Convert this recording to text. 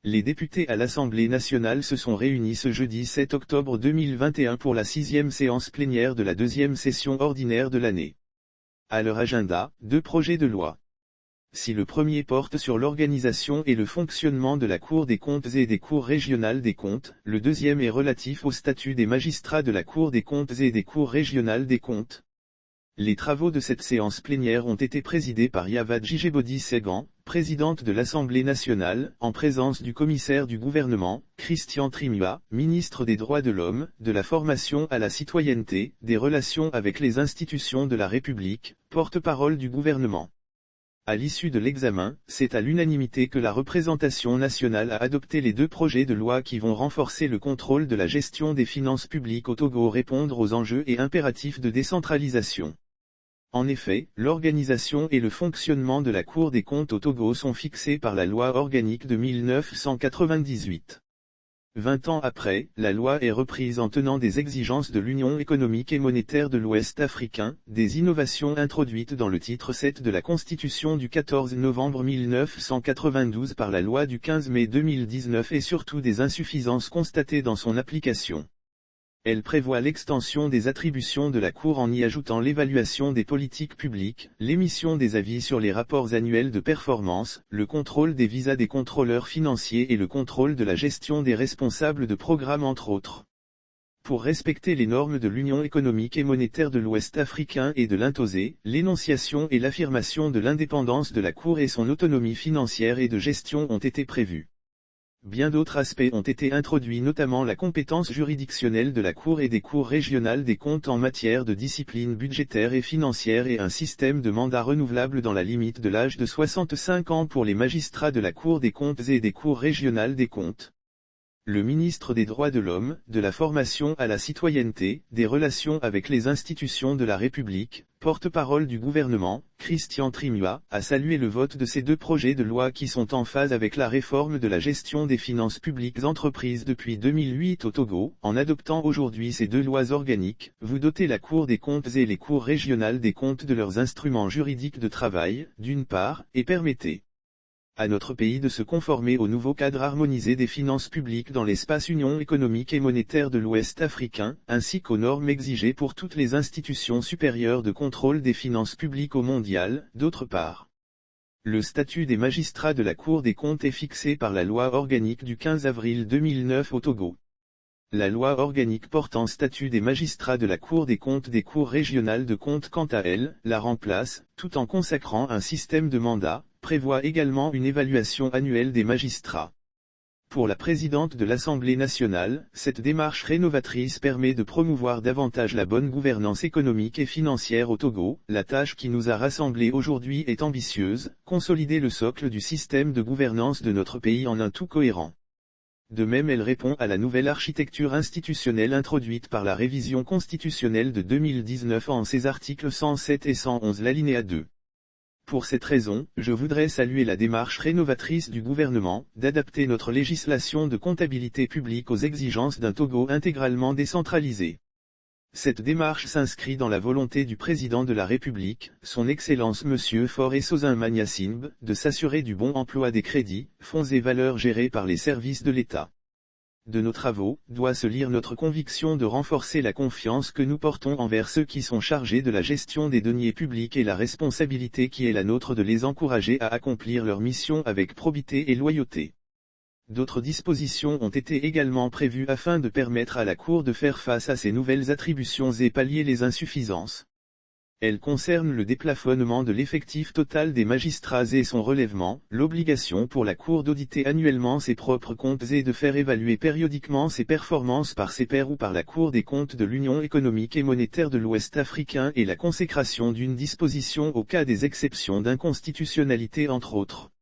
Les députés à l'Assemblée nationale se sont réunis ce jeudi 7 octobre 2021 pour la 6e séance plénière de la 2e session ordinaire de l'année. À leur agenda, 2 projets de loi. Si le premier porte sur l'organisation et le fonctionnement de la Cour des comptes et des cours régionales des comptes, le deuxième est relatif au statut des magistrats de la Cour des comptes et des cours régionales des comptes. Les travaux de cette séance plénière ont été présidés par Yavad Jijebodi Segan, présidente de l'Assemblée nationale, en présence du commissaire du gouvernement, Christian Trimua, ministre des Droits de l'Homme, de la Formation à la Citoyenneté, des Relations avec les institutions de la République, porte-parole du gouvernement. À l'issue de l'examen, c'est à l'unanimité que la représentation nationale a adopté les 2 projets de loi qui vont renforcer le contrôle de la gestion des finances publiques au Togo, répondre aux enjeux et impératifs de décentralisation. En effet, l'organisation et le fonctionnement de la Cour des comptes au Togo sont fixés par la loi organique de 1998. 20 ans après, la loi est reprise en tenant des exigences de l'Union économique et monétaire de l'Ouest africain, des innovations introduites dans le titre 7 de la Constitution du 14 novembre 1992 par la loi du 15 mai 2019 et surtout des insuffisances constatées dans son application. Elle prévoit l'extension des attributions de la Cour en y ajoutant l'évaluation des politiques publiques, l'émission des avis sur les rapports annuels de performance, le contrôle des visas des contrôleurs financiers et le contrôle de la gestion des responsables de programmes entre autres. Pour respecter les normes de l'Union économique et monétaire de l'Ouest africain et de l'INTOSE, l'énonciation et l'affirmation de l'indépendance de la Cour et son autonomie financière et de gestion ont été prévus. Bien d'autres aspects ont été introduits, notamment la compétence juridictionnelle de la Cour et des cours régionales des comptes en matière de discipline budgétaire et financière et un système de mandat renouvelable dans la limite de l'âge de 65 ans pour les magistrats de la Cour des comptes et des cours régionales des comptes. Le ministre des Droits de l'Homme, de la Formation à la Citoyenneté, des Relations avec les institutions de la République, porte-parole du gouvernement, Christian Trimua, a salué le vote de ces 2 projets de loi qui sont en phase avec la réforme de la gestion des finances publiques entreprises depuis 2008 au Togo. En adoptant aujourd'hui ces 2 lois organiques, vous dotez la Cour des comptes et les cours régionales des comptes de leurs instruments juridiques de travail, d'une part, et permettez à notre pays de se conformer au nouveau cadre harmonisé des finances publiques dans l'espace Union économique et monétaire de l'Ouest africain, ainsi qu'aux normes exigées pour toutes les institutions supérieures de contrôle des finances publiques au mondial, d'autre part. Le statut des magistrats de la Cour des comptes est fixé par la loi organique du 15 avril 2009 au Togo. La loi organique portant statut des magistrats de la Cour des comptes des cours régionales de comptes quant à elle, la remplace, tout en consacrant un système de mandat, prévoit également une évaluation annuelle des magistrats. Pour la présidente de l'Assemblée nationale, cette démarche rénovatrice permet de promouvoir davantage la bonne gouvernance économique et financière au Togo. La tâche qui nous a rassemblés aujourd'hui est ambitieuse, consolider le socle du système de gouvernance de notre pays en un tout cohérent. De même, elle répond à la nouvelle architecture institutionnelle introduite par la révision constitutionnelle de 2019 en ses articles 107 et 111 l'alinéa 2. Pour cette raison, je voudrais saluer la démarche rénovatrice du gouvernement, d'adapter notre législation de comptabilité publique aux exigences d'un Togo intégralement décentralisé. Cette démarche s'inscrit dans la volonté du président de la République, son Excellence Monsieur Faure Sozin-Magnasimbe, de s'assurer du bon emploi des crédits, fonds et valeurs gérés par les services de l'État. De nos travaux, doit se lire notre conviction de renforcer la confiance que nous portons envers ceux qui sont chargés de la gestion des deniers publics et la responsabilité qui est la nôtre de les encourager à accomplir leur mission avec probité et loyauté. D'autres dispositions ont été également prévues afin de permettre à la Cour de faire face à ces nouvelles attributions et pallier les insuffisances. Elles concernent le déplafonnement de l'effectif total des magistrats et son relèvement, l'obligation pour la Cour d'auditer annuellement ses propres comptes et de faire évaluer périodiquement ses performances par ses pairs ou par la Cour des comptes de l'Union économique et monétaire de l'Ouest africain et la consécration d'une disposition au cas des exceptions d'inconstitutionnalité entre autres.